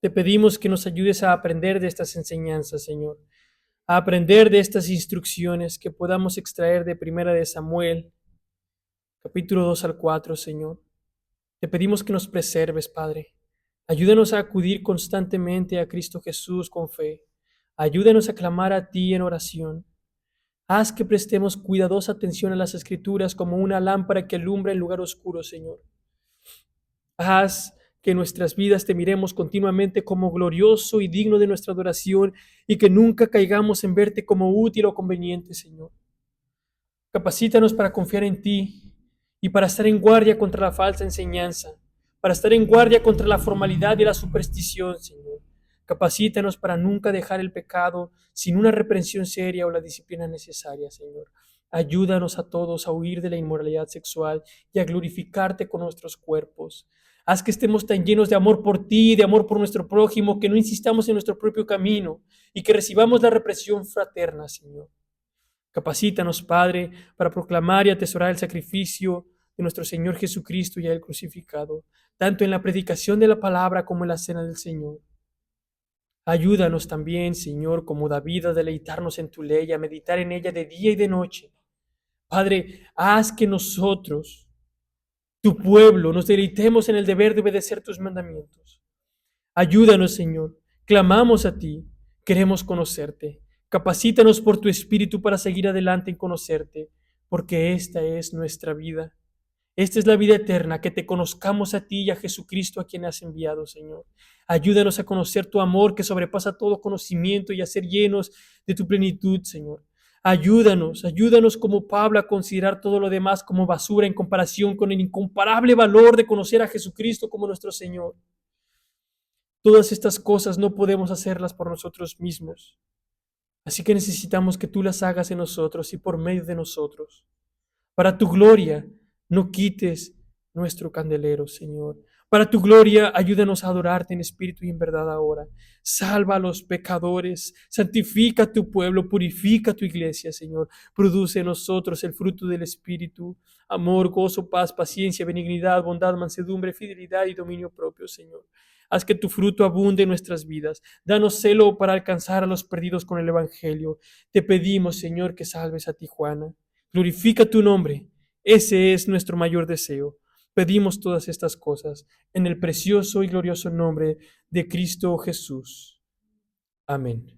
te pedimos que nos ayudes a aprender de estas enseñanzas, Señor, a aprender de estas instrucciones que podamos extraer de Primera de Samuel, capítulo 2 al 4, Señor. Te pedimos que nos preserves, Padre. Ayúdanos a acudir constantemente a Cristo Jesús con fe. Ayúdanos a clamar a ti en oración. Haz que prestemos cuidadosa atención a las Escrituras como una lámpara que alumbra el lugar oscuro, Señor. Haz que en nuestras vidas te miremos continuamente como glorioso y digno de nuestra adoración y que nunca caigamos en verte como útil o conveniente, Señor. Capacítanos para confiar en ti y para estar en guardia contra la falsa enseñanza, para estar en guardia contra la formalidad y la superstición, Señor. Capacítanos para nunca dejar el pecado sin una reprensión seria o la disciplina necesaria, Señor. Ayúdanos a todos a huir de la inmoralidad sexual y a glorificarte con nuestros cuerpos. Haz que estemos tan llenos de amor por ti, de amor por nuestro prójimo, que no insistamos en nuestro propio camino y que recibamos la represión fraterna, Señor. Capacítanos, Padre, para proclamar y atesorar el sacrificio de nuestro Señor Jesucristo y a Él crucificado, tanto en la predicación de la palabra como en la cena del Señor. Ayúdanos también, Señor, como David, a deleitarnos en tu ley, a meditar en ella de día y de noche. Padre, haz que nosotros, tu pueblo, nos deleitemos en el deber de obedecer tus mandamientos. Ayúdanos, Señor. Clamamos a ti. Queremos conocerte. Capacítanos por tu Espíritu para seguir adelante en conocerte, porque esta es nuestra vida. Esta es la vida eterna, que te conozcamos a ti y a Jesucristo a quien has enviado, Señor. Ayúdanos a conocer tu amor que sobrepasa todo conocimiento y a ser llenos de tu plenitud, Señor. Ayúdanos como Pablo a considerar todo lo demás como basura en comparación con el incomparable valor de conocer a Jesucristo como nuestro Señor. Todas estas cosas no podemos hacerlas por nosotros mismos. Así que necesitamos que tú las hagas en nosotros y por medio de nosotros. Para tu gloria, no quites nuestro candelero, Señor. Para tu gloria, ayúdanos a adorarte en espíritu y en verdad ahora. Salva a los pecadores, santifica a tu pueblo, purifica a tu iglesia, Señor. Produce en nosotros el fruto del Espíritu, amor, gozo, paz, paciencia, benignidad, bondad, mansedumbre, fidelidad y dominio propio, Señor. Haz que tu fruto abunde en nuestras vidas. Danos celo para alcanzar a los perdidos con el Evangelio. Te pedimos, Señor, que salves a Tijuana. Glorifica tu nombre. Ese es nuestro mayor deseo. Pedimos todas estas cosas en el precioso y glorioso nombre de Cristo Jesús. Amén.